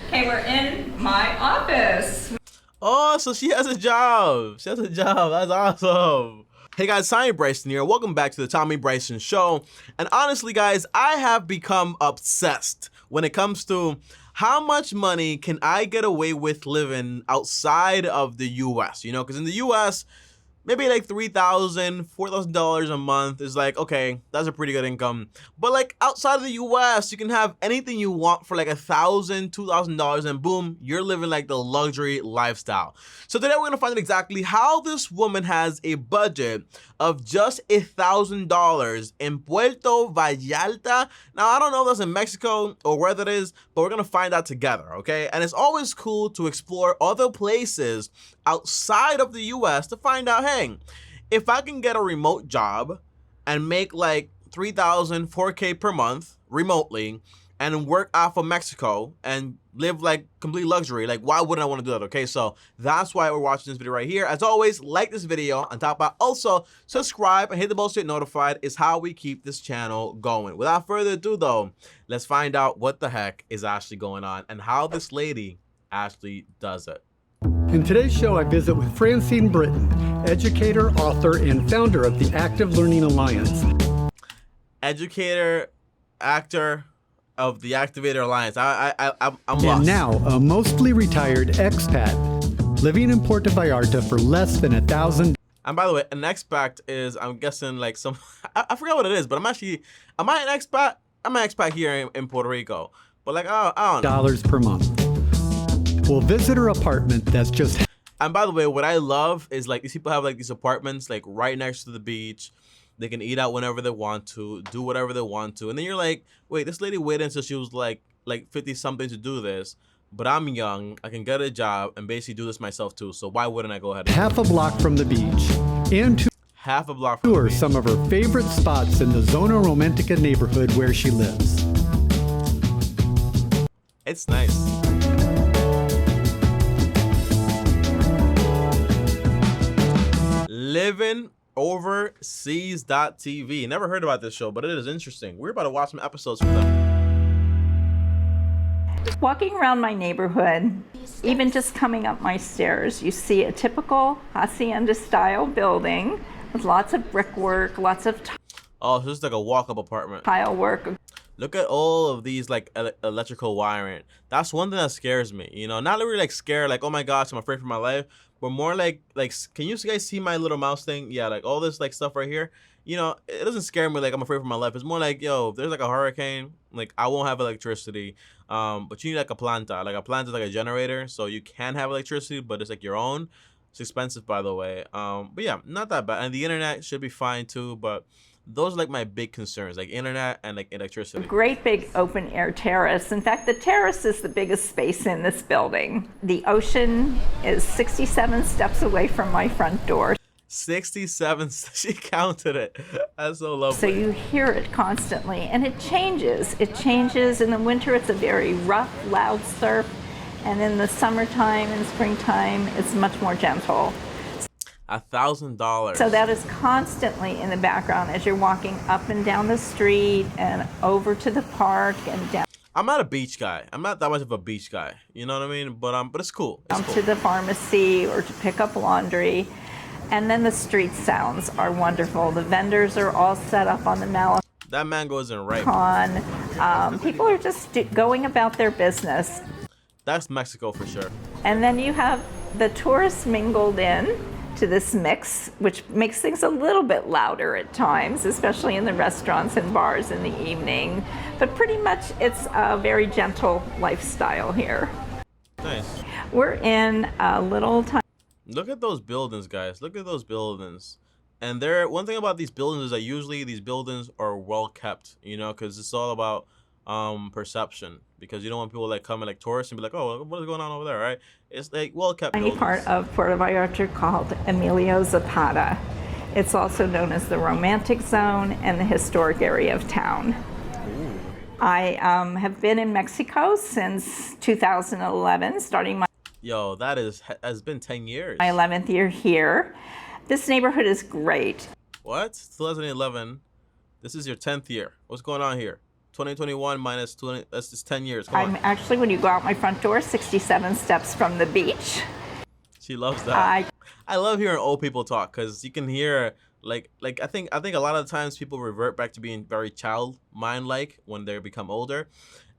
Okay, we're in my office. Oh, so she has a job. She has a job. That's awesome. Hey guys, Tommy Bryson here. Welcome back to the Tommy Bryson Show. And honestly, guys, I have become obsessed when it comes to how much money can I get away with living outside of the US, you know, because in the US, maybe like $3,000, $4,000 a month is like, okay, that's a pretty good income. But like outside of the US, you can have anything you want for like $1,000, $2,000, and boom, you're living like the luxury lifestyle. So today we're gonna find out exactly how this woman has a budget of just $1,000 in Puerto Vallarta. Now, I don't know if that's in Mexico or where that is, but we're gonna find out together, okay? And it's always cool to explore other places outside of the US to find out, hey, if I can get a remote job and make like 3,000, 4K per month remotely and work off of Mexico and live like complete luxury, like why wouldn't I want to do that? Okay, so that's why we're watching this video right here. As always, like this video on top of also subscribe and hit the bell to get notified is how we keep this channel going. Without further ado though, let's find out what the heck is actually going on and how this lady actually does it. In today's show, I visit with Francine Britton, educator, author, and founder of the Active Learning Alliance. Educator, actor of the Activator Alliance. I'm lost. And now, a mostly retired expat, living in Puerto Vallarta for less than $1,000. And by the way, an expat is, I'm guessing like some, I forgot what it is, but am I an expat? I'm an expat here in Puerto Rico. But like, I don't know. Dollars per month. We'll visit her apartment that's just... And by the way, what I love is like these people have like these apartments like right next to the beach. They can eat out whenever they want to, do whatever they want to. And then you're like, wait, this lady waited until she was like 50 something to do this. But I'm young, I can get a job and basically do this myself too. So why wouldn't I go ahead and half a block from the beach. And half a block from the tour beach. Some of her favorite spots in the Zona Romantica neighborhood where she lives. It's nice. Living Overseas.tv. Never heard about this show, but it is interesting. We're about to watch some episodes from them. Walking around my neighborhood, even just coming up my stairs, you see a typical hacienda-style building with lots of brickwork, lots of Oh, so this is like a walk-up apartment. tile work. Look at all of these like electrical wiring. That's one thing that scares me. You know, not really like scared, like oh my gosh, I'm afraid for my life, but more like can you guys see my little mouse thing? Yeah, like all this like stuff right here. You know, it doesn't scare me like I'm afraid for my life. It's more like, yo, if there's like a hurricane, like I won't have electricity. But you need like a planta. Like a planta is like a generator, so you can have electricity, but it's like your own. It's expensive, by the way. But yeah, not that bad. And the internet should be fine too, but those are like my big concerns, like internet and like electricity. Great big open air terrace. In fact, the terrace is the biggest space in this building. The ocean is 67 steps away from my front door. 67, she counted it. That's so lovely. So you hear it constantly, and it changes. It changes. In the winter, it's a very rough, loud surf, and in the summertime and springtime, it's much more gentle. $1,000. So that is constantly in the background as you're walking up and down the street and over to the park and down. I'm not a beach guy. I'm not that much of a beach guy. You know what I mean? But it's cool. It's cool. To the pharmacy or to pick up laundry. And then the street sounds are wonderful. The vendors are all set up on the Malecon. That mango isn't ripe. People are just going about their business. That's Mexico for sure. And then you have the tourists mingled in to this mix, which makes things a little bit louder at times, especially in the restaurants and bars in the evening. But pretty much it's a very gentle lifestyle here. Nice. We're in a little tiny... Look at those buildings, guys. Look at those buildings. And one thing about these buildings is that usually these buildings are well kept, you know, because it's all about perception. Because you don't want people like coming like tourists and be like, oh, what is going on over there, right? It's like well kept buildings. Part of Puerto Vallarta called Emilio Zapata. It's also known as the Romantic Zone and the historic area of town. Ooh. I have been in Mexico since 2011, starting my... Yo, that has been 10 years. My 11th year here. This neighborhood is great. What? 2011. This is your 10th year. What's going on here? 2021 minus 20, that's just 10 years. Come I'm on. actually, when you go out my front door, 67 steps from the beach. She loves that. I love hearing old people talk because you can hear like I think a lot of times people revert back to being very child mind like when they become older,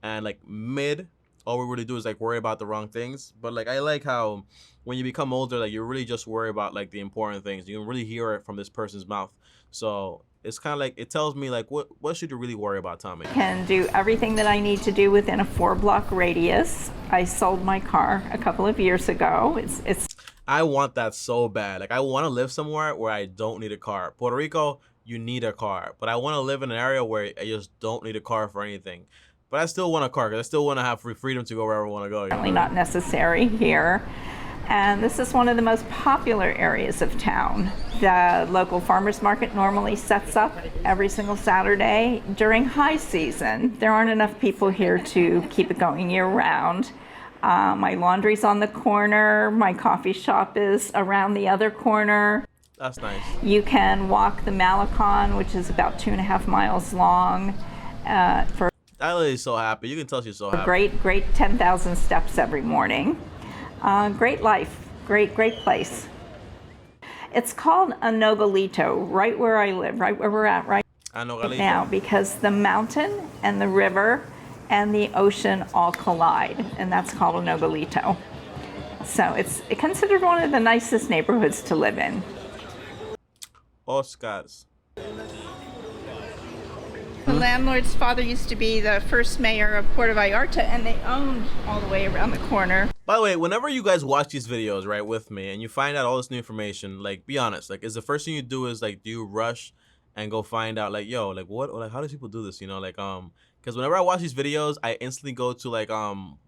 and like mid all we really do is like worry about the wrong things. But like I like how when you become older, like you really just worry about like the important things. You can really hear it from this person's mouth. So it's kind of like it tells me like what should you really worry about, Tommy? Can do everything that I need to do within a 4-block radius. I sold my car a couple of years ago. It's I want that so bad. Like I want to live somewhere where I don't need a car. Puerto Rico, you need a car, but I want to live in an area where I just don't need a car for anything. But I still want a car because I still want to have free freedom to go wherever I want to go. You know? certainly not necessary here. And this is one of the most popular areas of town. The local farmers market normally sets up every single Saturday during high season. There aren't enough people here to keep it going year round. My laundry's on the corner. My coffee shop is around the other corner. That's nice. You can walk the Malecon, which is about 2.5 miles long, for That lady's so happy. You can tell she's so happy. great 10,000 steps every morning. Great life, great place. It's called a Nogalito, right where I live, right where we're at right now, because the mountain and the river and the ocean all collide, and that's called a Nogalito. So it's considered one of the nicest neighborhoods to live in. Oscars. The landlord's father used to be the first mayor of Puerto Vallarta, and they owned all the way around the corner. By the way, whenever you guys watch these videos, right, with me, and you find out all this new information, like, be honest, like, is the first thing you do is, like, do you rush and go find out, like, yo, like, what, like, how do people do this, you know, like, because whenever I watch these videos, I instantly go to, like,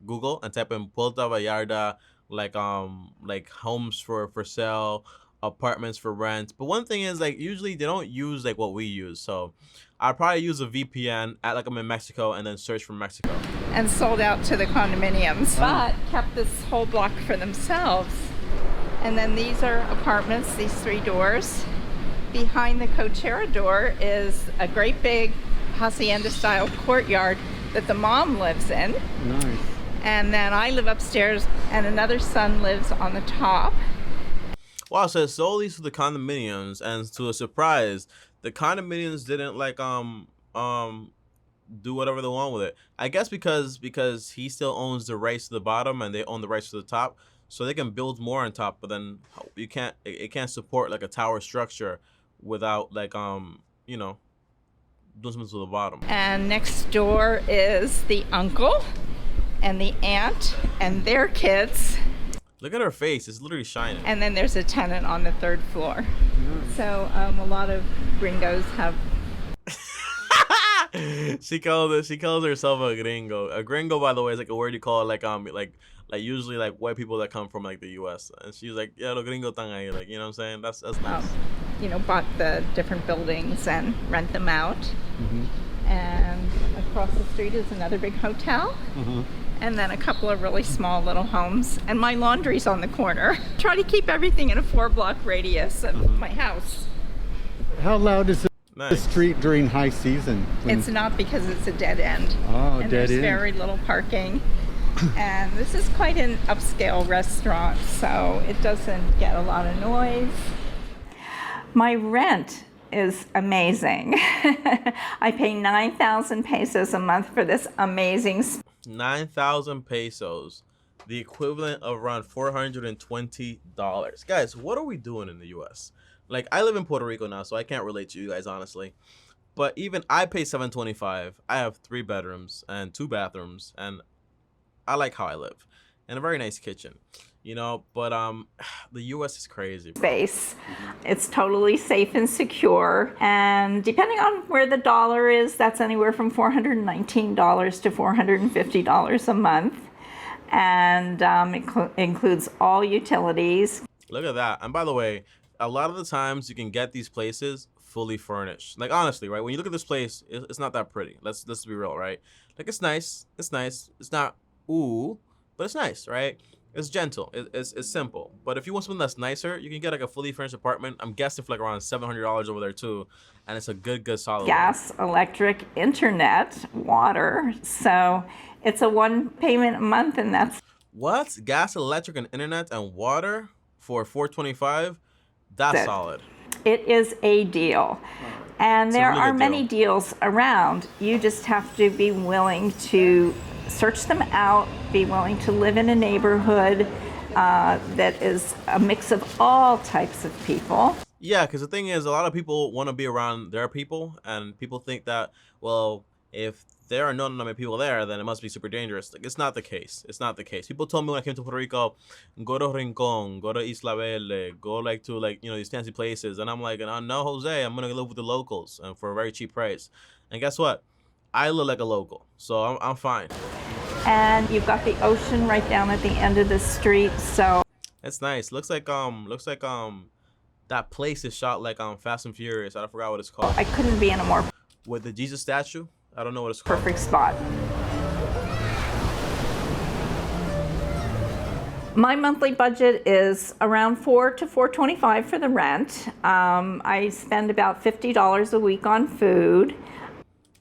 Google and type in Puerto Vallarta, like homes for sale, apartments for rent. But one thing is, like, usually they don't use, like, what we use, so I'd probably use a VPN, act like I'm in Mexico, and then search for Mexico. And sold out to the condominiums, but kept this whole block for themselves. And then these are apartments, these 3 doors. Behind the Cochera door is a great big hacienda-style courtyard that the mom lives in. Nice. And then I live upstairs, and another son lives on the top. Wow, so it sold these to the condominiums, and to a surprise, the condominiums didn't like do whatever they want with it. I guess because he still owns the rights to the bottom and they own the rights to the top, so they can build more on top. But then you can't. It can't support like a tower structure without like you know, doing something to the bottom. And next door is the uncle and the aunt and their kids. Look at her face; it's literally shining. And then there's a tenant on the 3rd floor. So a lot of gringos have. She calls herself a gringo. A gringo, by the way, is like a word you call like usually like white people that come from like the U.S. And she's like, yeah, los gringos están ahí, like, you know what I'm saying? That's nice. You know, bought the different buildings and rent them out. And across the street is another big hotel. And then a couple of really small little homes. And my laundry's on the corner. Try to keep everything in a 4-block radius of my house. How loud is the Nice. street during high season? It's not, because it's a dead end. Oh, And dead there's end. very little parking. And this is quite an upscale restaurant, so it doesn't get a lot of noise. My rent is amazing. I pay 9,000 pesos a month for this amazing 9,000 pesos, the equivalent of around $420. Guys, what are we doing in the U.S.? Like, I live in Puerto Rico now, so I can't relate to you guys, honestly. But even I pay $725. I have 3 bedrooms and 2 bathrooms, and I like how I live. And a very nice kitchen, you know. But the U.S. is crazy, bro. space. It's totally safe and secure. And depending on where the dollar is, that's anywhere from $419 to $450 a month. And it includes all utilities. Look at that. And by the way, a lot of the times you can get these places fully furnished. Like, honestly, right? When you look at this place, it's not that pretty. Let's be real, right? Like, it's nice. It's nice. It's not ooh, but it's nice, right? It's gentle. It's simple. But if you want something that's nicer, you can get like a fully furnished apartment. I'm guessing for like around $700 over there too, and it's a good solid one. Gas, electric, internet, water. So it's a one payment a month, and that's What? Gas, electric, and internet and water for $425? That's it. solid. It is a deal. And there really are good many deal. deals around. You just have to be willing to search them out, be willing to live in a neighborhood that is a mix of all types of people. Yeah, because the thing is, a lot of people want to be around their people, and people think that, well, if there are no many people there, then it must be super dangerous. Like, it's not the case. It's not the case. People told me when I came to Puerto Rico, go to Rincon, go to Isla Verde, go like to like, you know, these fancy places. And I'm like, no, Jose, I'm going to live with the locals and for a very cheap price. And guess what? I look like a local, so I'm fine. And you've got the ocean right down at the end of the street, so It's nice. Looks like that place is shot like Fast and Furious. I forgot what it's called. I couldn't be in a more With the Jesus statue. I don't know what it's called. perfect spot. My monthly budget is around $4 to $4.25 for the rent. I spend about $50 a week on food.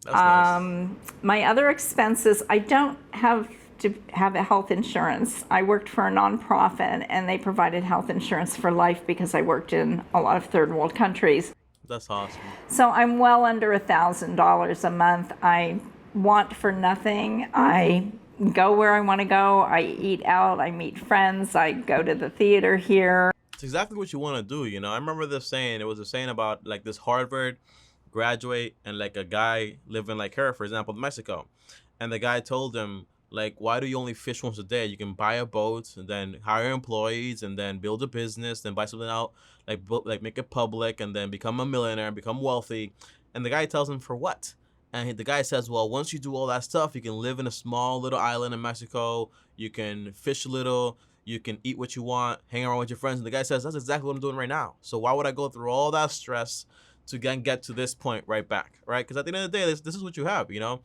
That's nice. My other expenses, I don't have to have a health insurance. I worked for a nonprofit and they provided health insurance for life because I worked in a lot of third world countries. That's awesome. So I'm well under $1,000 a month. I want for nothing. I go where I want to go. I eat out. I meet friends. I go to the theater here. It's exactly what you want to do, you know. I remember this saying. It was a saying about like this Harvard graduate and like a guy living like her, for example, in Mexico. And the guy told him, like, why do you only fish once a day? You can buy a boat and then hire employees and then build a business, then buy something out, like make it public and then become a millionaire, become wealthy. And the guy tells him, for what? And the guy says, well, once you do all that stuff, you can live in a small little island in Mexico. You can fish a little. You can eat what you want, hang around with your friends. And the guy says, that's exactly what I'm doing right now. So why would I go through all that stress to get to this point right back, right? Because at the end of the day, this is what you have, you know?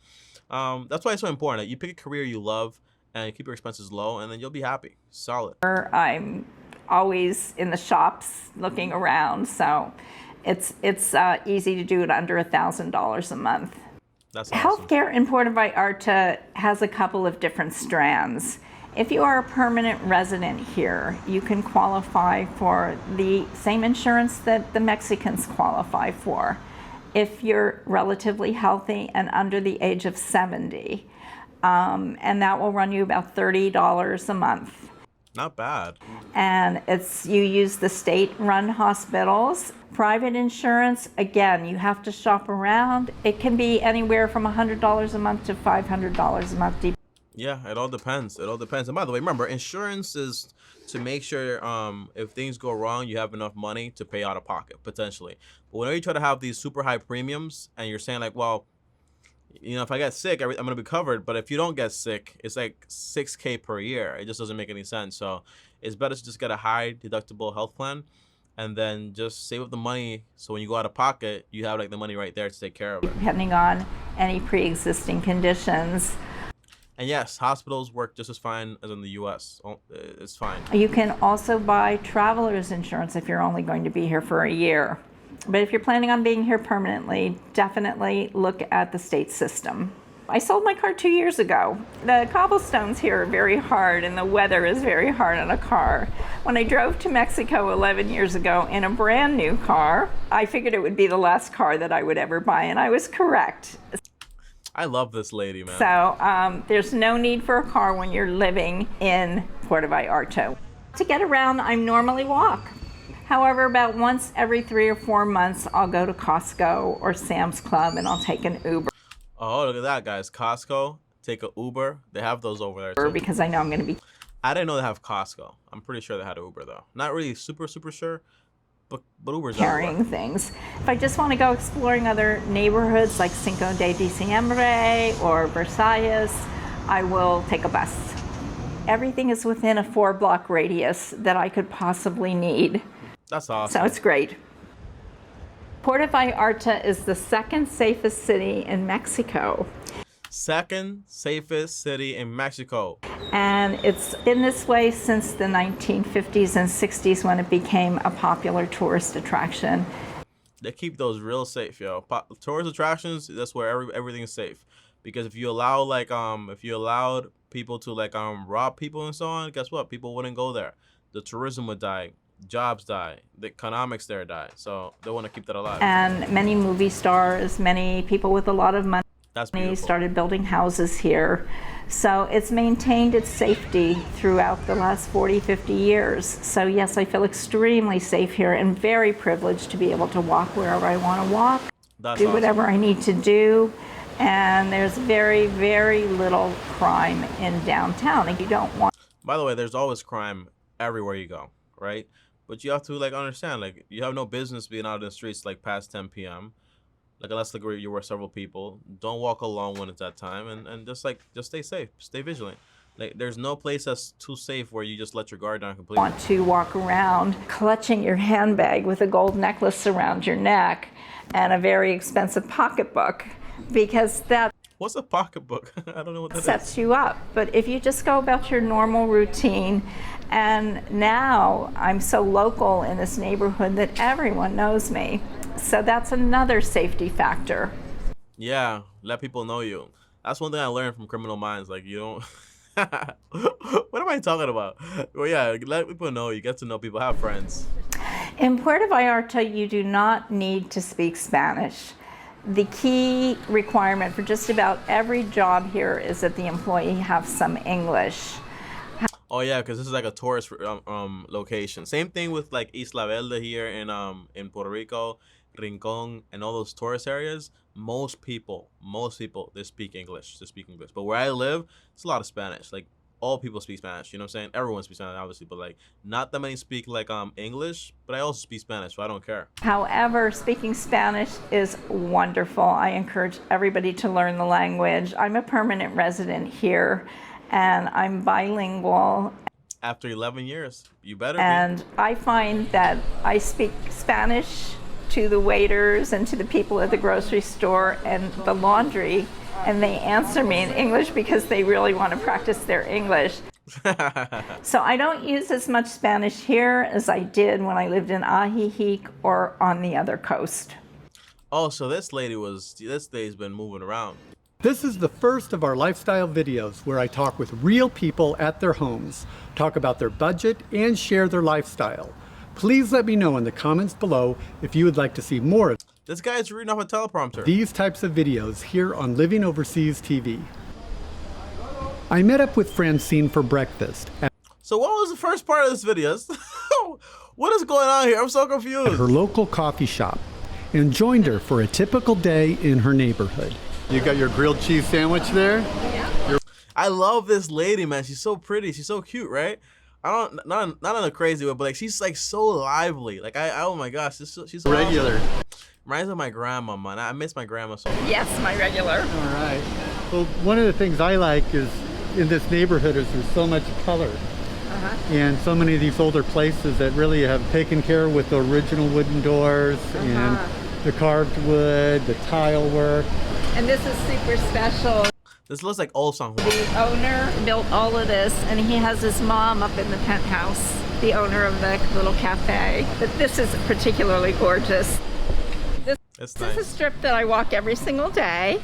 That's why it's so important that you pick a career you love and you keep your expenses low, and then you'll be happy. Solid. I'm always in the shops looking around, so it's easy to do it under $1,000 a month. That's awesome. Healthcare in Puerto Vallarta has a couple of different strands. If you are a permanent resident here, you can qualify for the same insurance that the Mexicans qualify for. If you're relatively healthy and under the age of 70, and that will run you about $30 a month. Not bad. And you use the state-run hospitals. Private insurance, again, you have to shop around. It can be anywhere from $100 a month to $500 a month. Yeah, it all depends. It all depends. And by the way, remember, insurance is to make sure if things go wrong, you have enough money to pay out of pocket, potentially. But whenever you try to have these super high premiums and you're saying like, well, you know, if I get sick, I'm going to be covered. But if you don't get sick, it's like $6,000 per year. It just doesn't make any sense. So it's better to just get a high deductible health plan and then just save up the money. So when you go out of pocket, you have like the money right there to take care of it. Depending on any pre-existing conditions. And yes, hospitals work just as fine as in the U.S. It's fine. You can also buy traveler's insurance if you're only going to be here for a year. But if you're planning on being here permanently, definitely look at the state system. I sold my car 2 years ago. The cobblestones here are very hard and the weather is very hard on a car. When I drove to Mexico 11 years ago in a brand new car, I figured it would be the last car that I would ever buy, and I was correct. I love this lady, man. So there's no need for a car when you're living in Puerto Vallarta. To get around, I normally walk. However, about once every 3 or 4 months, I'll go to Costco or Sam's Club and I'll take an Uber. Oh, look at that, guys. Costco, take an Uber. They have those over there, too. Because I know I'm going to be I didn't know they have Costco. I'm pretty sure they had Uber, though. Not really super sure, but Uber's carrying things. If I just want to go exploring other neighborhoods like Cinco de Diciembre or Versailles, I will take a bus. Everything is within a 4-block radius that I could possibly need. That's awesome. So it's great. Puerto Vallarta is the second safest city in Mexico. Second safest city in Mexico. And it's been this way since the 1950s and 60s when it became a popular tourist attraction. They keep those real safe, yo. Tourist attractions, that's where everything is safe. Because if you allow like if you allowed people to like rob people and so on, guess what? People wouldn't go there. The tourism would die, jobs die, the economics there die. So they want to keep that alive. And many movie stars, many people with a lot of money started building houses here. So it's maintained its safety throughout the last 40, 50 years. So yes, I feel extremely safe here and very privileged to be able to walk wherever I want to walk, do whatever I need to do. And there's very, very little crime in downtown. If you don't want. By the way, there's always crime everywhere you go, right? But you have to like understand, like you have no business being out in the streets like past 10 p.m. Like unless like you're with several people. Don't walk alone when it's that time, and just stay safe, stay vigilant. Like there's no place that's too safe where you just let your guard down completely. Want to walk around clutching your handbag with a gold necklace around your neck and a very expensive pocketbook, because that What's a pocketbook? I don't know what that sets you up. But if you just go about your normal routine, and now I'm so local in this neighborhood that everyone knows me. So that's another safety factor. Yeah, let people know you. That's one thing I learned from Criminal Minds. Like you don't. What am I talking about? Well, yeah, let people know you. Get to know people. Have friends. In Puerto Vallarta, you do not need to speak Spanish. The key requirement for just about every job here is that the employee have some English. Oh yeah, because this is like a tourist location. Same thing with like Isla Verde here in Puerto Rico, Rincon, and all those tourist areas. Most people, they speak English. But where I live, it's a lot of Spanish. Like all people speak Spanish. You know what I'm saying? Everyone speaks Spanish, obviously, but like not that many speak like English. But I also speak Spanish, so I don't care. However, speaking Spanish is wonderful. I encourage everybody to learn the language. I'm a permanent resident here, and I'm bilingual. After 11 years, you better and be. I find that I speak Spanish to the waiters and to the people at the grocery store and the laundry, and they answer me in English because they really want to practice their English. So I don't use as much Spanish here as I did when I lived in Ajijic or on the other coast. Oh, so this day's been moving around. This is the first of our lifestyle videos where I talk with real people at their homes, talk about their budget, and share their lifestyle. Please let me know in the comments below if you would like to see more of this guy's reading off a teleprompter. These types of videos here on Living Overseas TV. I met up with Francine for breakfast. So what was the first part of this video? What is going on here? I'm so confused. At her local coffee shop, and joined her for a typical day in her neighborhood. You got your grilled cheese sandwich there? Yeah. I love this lady, man. She's so pretty. She's so cute, right? Not in a crazy way, but like she's like so lively. Like oh my gosh, she's so regular. Awesome. Reminds me of my grandma, man. I miss my grandma so much. Yes, my regular. All right. Well, one of the things I like is in this neighborhood is there's so much color. And so many of these older places that really have taken care with the original wooden doors and the carved wood, the tile work. And this is super special. This looks like old song. The owner built all of this, and he has his mom up in the penthouse, the owner of the little cafe. But this is particularly gorgeous. This is a strip that I walk every single day.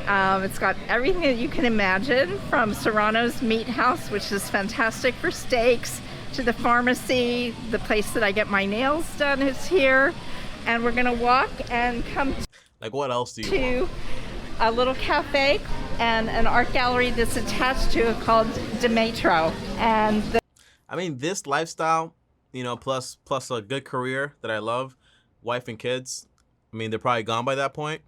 It's got everything that you can imagine, from Serrano's Meat House, which is fantastic for steaks, to the pharmacy. The place that I get my nails done is here. And we're gonna walk and come like what else do you to a little cafe and an art gallery that's attached to it called Demetro. And I mean, this lifestyle, you know, plus a good career that I love, wife and kids. I mean, they're probably gone by that point.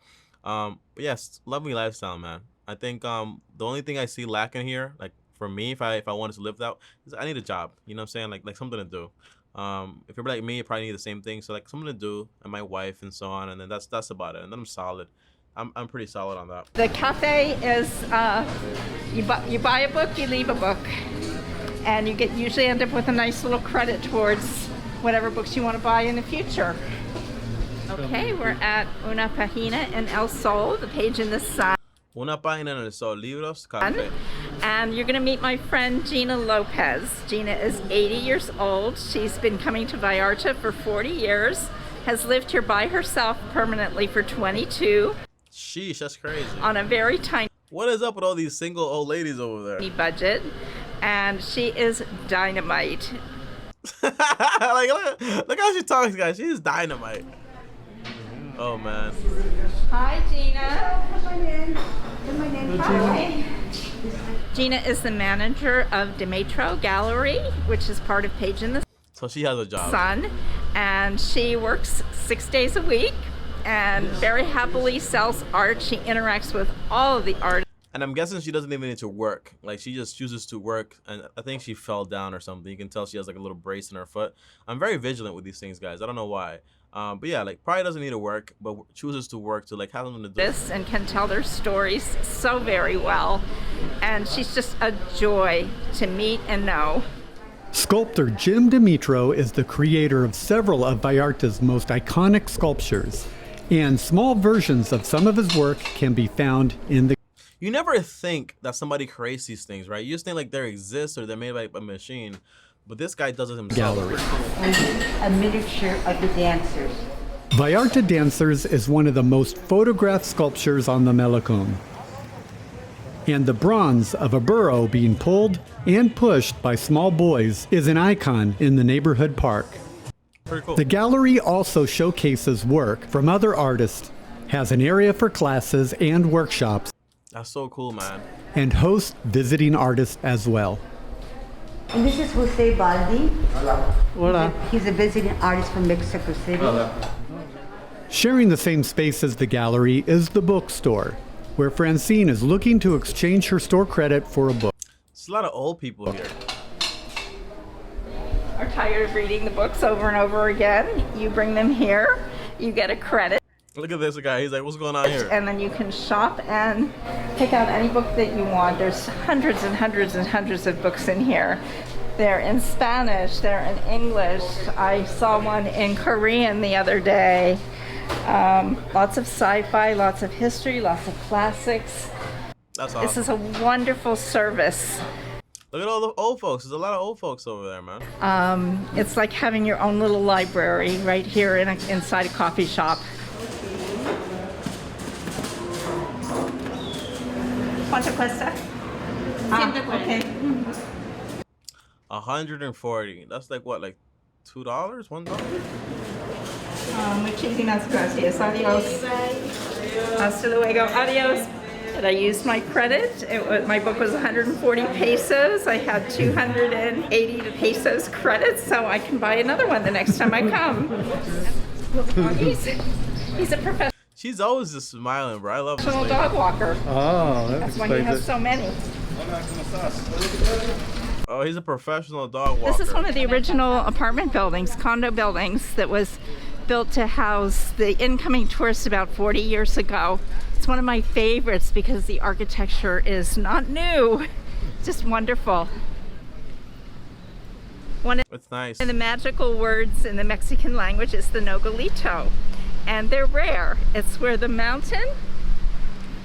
But yes, lovely lifestyle, man. I think the only thing I see lacking here, like for me, if I wanted to live that, is I need a job. You know what I'm saying? Like something to do. If you're like me, you probably need the same thing. So like something to do, and my wife and so on, and then that's about it. And then I'm solid. I'm pretty solid on that. The cafe is you buy a book, you leave a book, and you usually end up with a nice little credit towards whatever books you want to buy in the future. Okay, we're at Una Página in El Sol, the page in the side. Una página en el sol, libros, café. And you're going to meet my friend Gina Lopez. Gina is 80 years old. She's been coming to Vallarta for 40 years, has lived here by herself permanently for 22. Sheesh, that's crazy. On a very tiny What is up with all these single old ladies over there? budget, and she is dynamite. Like, look how she talks, guys. She's dynamite. Oh, man. Hi, Gina. Hi. Gina is the manager of Demetro Gallery, which is part of Page in the So she has a job. Sun, and she works 6 days a week and very happily sells art. She interacts with all of the artists. And I'm guessing she doesn't even need to work. Like, she just chooses to work. And I think she fell down or something. You can tell she has like a little brace in her foot. I'm very vigilant with these things, guys. I don't know why. But yeah, like, probably doesn't need to work, but chooses to work to like have something to do. And can tell their stories so very well. And she's just a joy to meet and know. Sculptor Jim Demetro is the creator of several of Vallarta's most iconic sculptures, and small versions of some of his work can be found in the You never think that somebody creates these things, right? You just think like they exist or they're made by a machine. But this guy does it himself. gallery. A miniature of the dancers. Vallarta Dancers is one of the most photographed sculptures on the Malecón. And the bronze of a burro being pulled and pushed by small boys is an icon in the neighborhood park. Pretty cool. The gallery also showcases work from other artists, has an area for classes and workshops, That's so cool, man. and hosts visiting artists as well. And this is Jose Baldi. Hola. He's a visiting artist from Mexico City. Sharing the same space as the gallery is the bookstore, where Francine is looking to exchange her store credit for a book. There's a lot of old people here. Are tired of reading the books over and over again. You bring them here, you get a credit, Look at this guy. He's like, what's going on here? and then you can shop and pick out any book that you want. There's hundreds and hundreds and hundreds of books in here. They're in Spanish, they're in English. I saw one in Korean the other day. Lots of sci-fi, lots of history, lots of classics. That's This awesome. is a wonderful service. Look at all the old folks. There's a lot of old folks over there, man. It's like having your own little library right here inside a coffee shop. ¿Cuánto cuesta? Okay. 140. That's like what, like $2? $1? Muchísimas gracias. Adios. Hasta luego. Adios. And I used my credit. My book was 140 pesos. I had 280 pesos credits, so I can buy another one the next time I come. He's a professional She's always just smiling, bro. I love this lady. dog walker. Oh, That's why he has so many. Oh, he's a professional dog walker. This is one of the original apartment buildings, condo buildings, that was built to house the incoming tourists about 40 years ago. It's one of my favorites because the architecture is not new. It's just wonderful. One It's nice. of the magical words in the Mexican language is the nogalito, and they're rare. It's where the mountain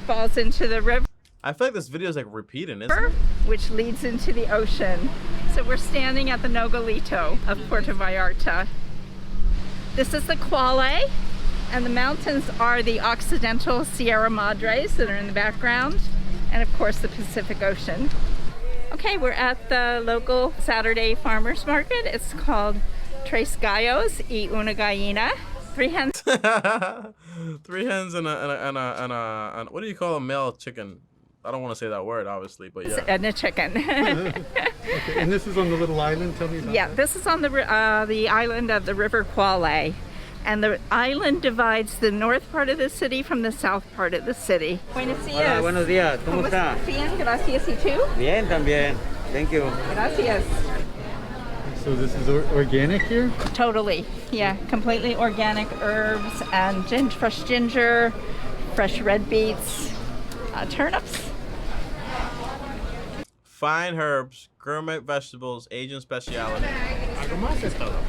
falls into the river, I feel like this video is like repeating, isn't it? which leads into the ocean. So we're standing at the nogalito of Puerto Vallarta. This is the Quale, and the mountains are the Occidental Sierra Madres that are in the background, and of course the Pacific Ocean. Okay, we're at the local Saturday farmers market. It's called Tres Gallos y una Gallina. 3 hens. 3 hens and a what do you call a male chicken? I don't want to say that word, obviously, but yeah. And a chicken. Okay, and this is on the little island. Tell me about Yeah, this is on the island of the River Quale. And the island divides the north part of the city from the south part of the city. Buenos días. Hola, buenos días. ¿Cómo está? Bien, gracias. ¿Y tú? Bien, también. Thank you. Gracias. So this is organic here? Totally. Yeah, completely organic herbs and fresh ginger, fresh red beets, turnips. Fine herbs, gourmet vegetables, Asian speciality.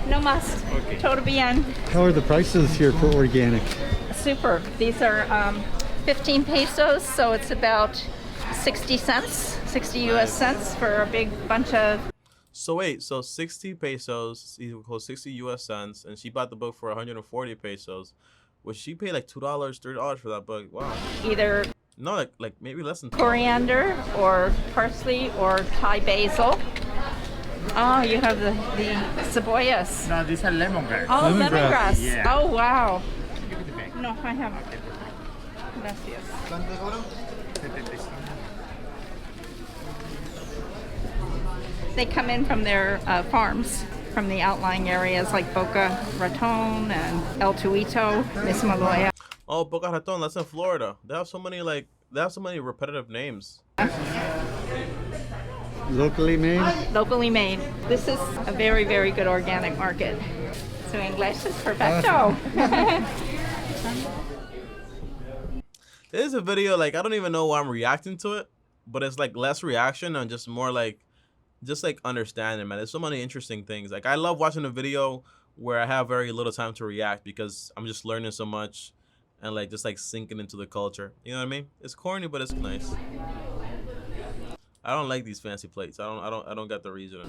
No mas. Todo bien. How are the prices here for organic? Super. These are 15 pesos, so it's about 60 cents, 60 US cents for a big bunch of. So wait, so 60 pesos equals 60 US cents, and she bought the book for 140 pesos. Would she pay like $2, $3 for that book? Wow. Either No, like maybe less than coriander or parsley or Thai basil. Oh, you have the cebollas. No, these are lemongrass. Oh, Lemongrass. lemongrass. Yeah. Oh, wow. No, I haven't. Gracias. They come in from their farms, from the outlying areas like Boca Raton and El Tuito, Mismaloya. Oh, Boca Raton, that's in Florida. They have so many repetitive names. Locally made. Locally made. This is a very, very good organic market. So English is perfecto. There's a video, like I don't even know why I'm reacting to it, but it's like less reaction and just more like understanding, man. There's so many interesting things. Like I love watching a video where I have very little time to react because I'm just learning so much and like just like sinking into the culture. You know what I mean? It's corny, but it's nice. I don't like these fancy plates. I don't get the reason.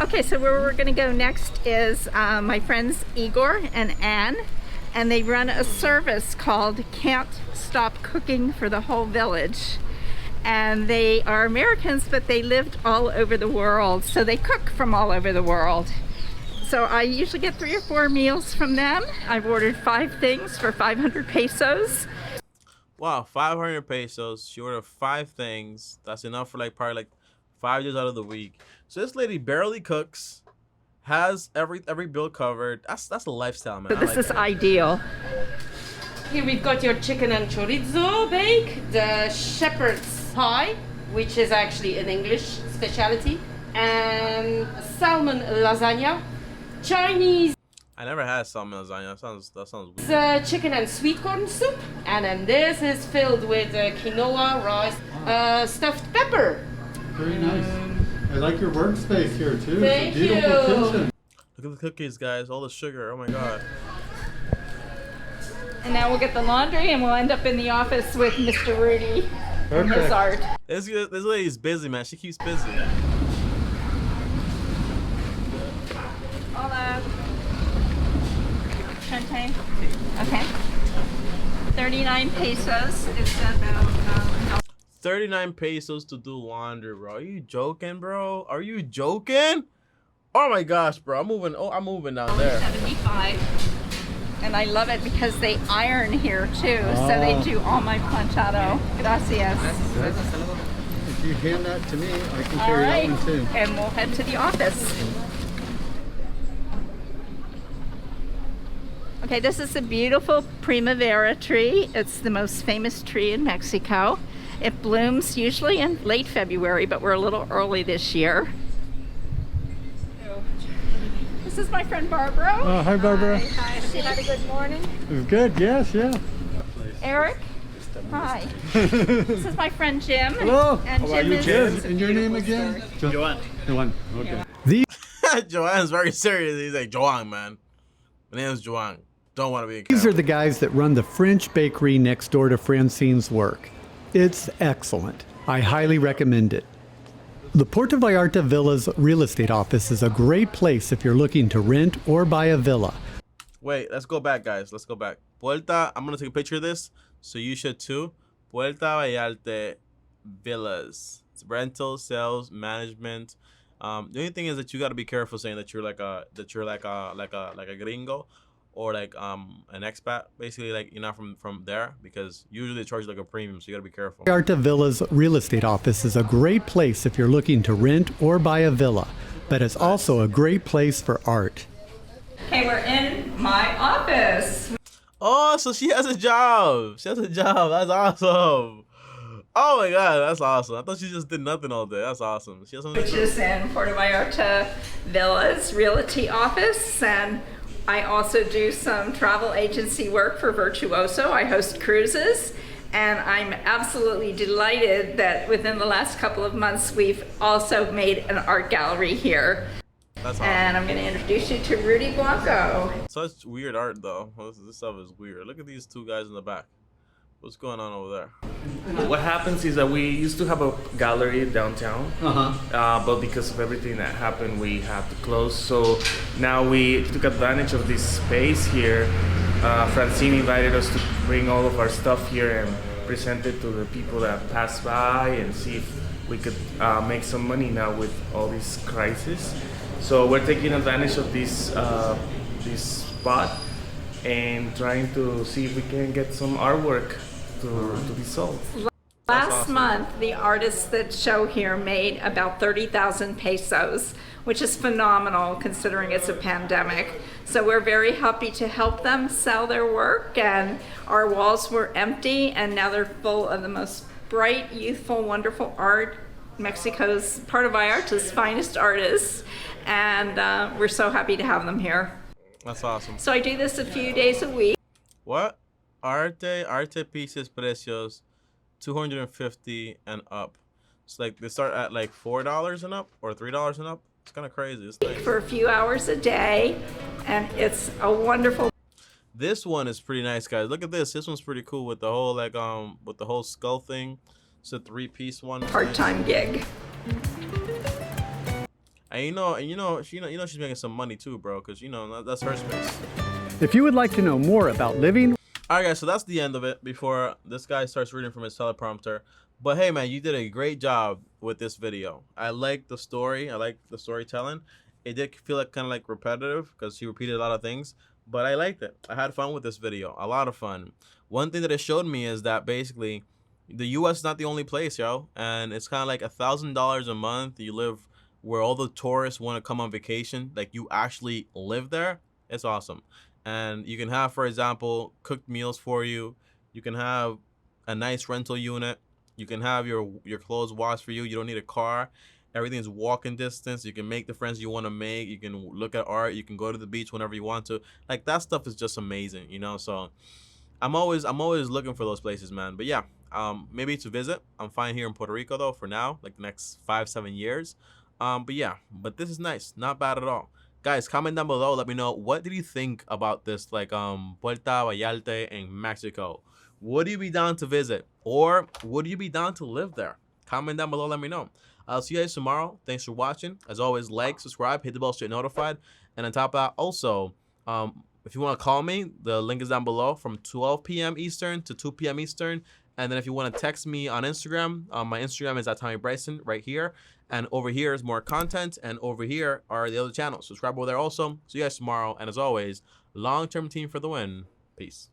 Okay, so where we're going to go next is my friends Igor and Anne, and they run a service called Can't Stop Cooking for the Whole Village. And they are Americans, but they lived all over the world, so they cook from all over the world. So I usually get 3 or 4 meals from them. I've ordered 5 things for 500 pesos. Wow, 500 pesos. She ordered 5 things. That's enough for like probably like 5 days out of the week. So this lady barely cooks, has every bill covered. That's a lifestyle, man. So this is ideal. Here we've got your chicken and chorizo bake, the shepherd's pie, which is actually an English specialty, and salmon lasagna, Chinese I never had salmon lasagna. That sounds weird. chicken and sweet corn soup, and then this is filled with quinoa, rice, stuffed pepper. Very nice. I like your workspace here too. Thank it's a beautiful you. kitchen. Look at the cookies, guys. All the sugar. Oh my god. And now we'll get the laundry and we'll end up in the office with Mr. Rudy and his Perfect. art. This lady's busy, man. She keeps busy. Hola. Champagne. Okay. 39 pesos. It's about 39 pesos to do laundry, bro. Are you joking, bro? Are you joking? Oh my gosh, bro. I'm moving down there. 75. And I love it because they iron here too. So they do all my planchado. Gracias. If you hand that to me, I can All carry right. that one too. And we'll head to the office. Okay, this is a beautiful primavera tree. It's the most famous tree in Mexico. It blooms usually in late February, but we're a little early this year. This is my friend Barbara. Oh, hi, Barbara. Hi. She had a good morning. It was good. Yes, yeah. Eric. Hi. This is my friend Jim. Hello. And Jim is Yes. And your name again? Joan. Joan. Okay. Joanne's very serious. He's like, Joanne, man. My name is Joanne. Don't want to be a These camera. are the guys that run the French bakery next door to Francine's work. It's excellent. I highly recommend it. The Puerto Vallarta Villas real estate office is a great place if you're looking to rent or buy a villa. Wait, let's go back, guys. Let's go back. Puerto, I'm going to take a picture of this, so you should too. Puerto Vallarta Villas. It's rental, sales, management. The only thing is that you got to be careful saying that you're like a gringo or like an expat, basically, like you're not from there, because usually they charge like a premium, so you got to be careful. Vallarta Villas real estate office is a great place if you're looking to rent or buy a villa, but it's also a great place for art. Okay, we're in my office. Oh, so she has a job. She has a job. That's awesome. Oh my god, that's awesome. I thought she just did nothing all day. That's awesome. She has something Which is in Puerto Vallarta Villas Realty Office, and I also do some travel agency work for Virtuoso. I host cruises, and I'm absolutely delighted that within the last couple of months we've also made an art gallery here. That's awesome. And I'm going to introduce you to Rudy Blanco. Such weird art though. This stuff is weird. Look at these two guys in the back. What's going on over there? What happens is that we used to have a gallery downtown, but because of everything that happened, we had to close. So now we took advantage of this space here. Francine invited us to bring all of our stuff here and present it to the people that pass by and see if we could make some money now with all this crisis. So we're taking advantage of this spot and trying to see if we can get some artwork to be sold. Last awesome. month, the artists that show here made about 30,000 pesos, which is phenomenal considering it's a pandemic. So we're very happy to help them sell their work, and our walls were empty and now they're full of the most bright, youthful, wonderful art. Mexico's, part of Vallarta's finest artists, and we're so happy to have them here. That's awesome. So I do this a few days a week. What? Arte pieces precios, 250 and up. It's like they start at like $4 and up or $3 and up. It's kind of crazy. It's nice. For a few hours a day, and it's a wonderful. This one is pretty nice, guys. Look at this. This one's pretty cool with the whole with the whole skull thing. It's a 3-piece one. Part-time gig. And you know she's making some money too, bro, because that's her space. If you would like to know more about living, All right, guys, so that's the end of it before this guy starts reading from his teleprompter. But hey, man, you did a great job with this video. I like the story. I like the storytelling. It did feel like kind of like repetitive because he repeated a lot of things, but I liked it. I had fun with this video, a lot of fun. One thing that it showed me is that basically the U.S. is not the only place, yo, and it's kind of like $1,000 a month. You live where all the tourists want to come on vacation, like you actually live there. It's awesome. And you can have, for example, cooked meals for you. You can have a nice rental unit. You can have your clothes washed for you. You don't need a car. Everything's walking distance. You can make the friends you want to make. You can look at art. You can go to the beach whenever you want to. Like, that stuff is just amazing, So I'm always looking for those places, man. But yeah, maybe to visit. I'm fine here in Puerto Rico though for now, like the next 5-7 years. But yeah, but this is nice. Not bad at all. Guys, comment down below. Let me know, what did you think about this, like Puerto Vallarta in Mexico? Would you be down to visit, or would you be down to live there? Comment down below. Let me know. I'll see you guys tomorrow. Thanks for watching. As always, like, subscribe, hit the bell so you're notified. And on top of that, also, if you want to call me, the link is down below from 12 p.m. Eastern to 2 p.m. Eastern. And then if you want to text me on Instagram, my Instagram is @TommyBryson right here. And over here is more content. And over here are the other channels. Subscribe over there also. See you guys tomorrow. And as always, long-term team for the win. Peace.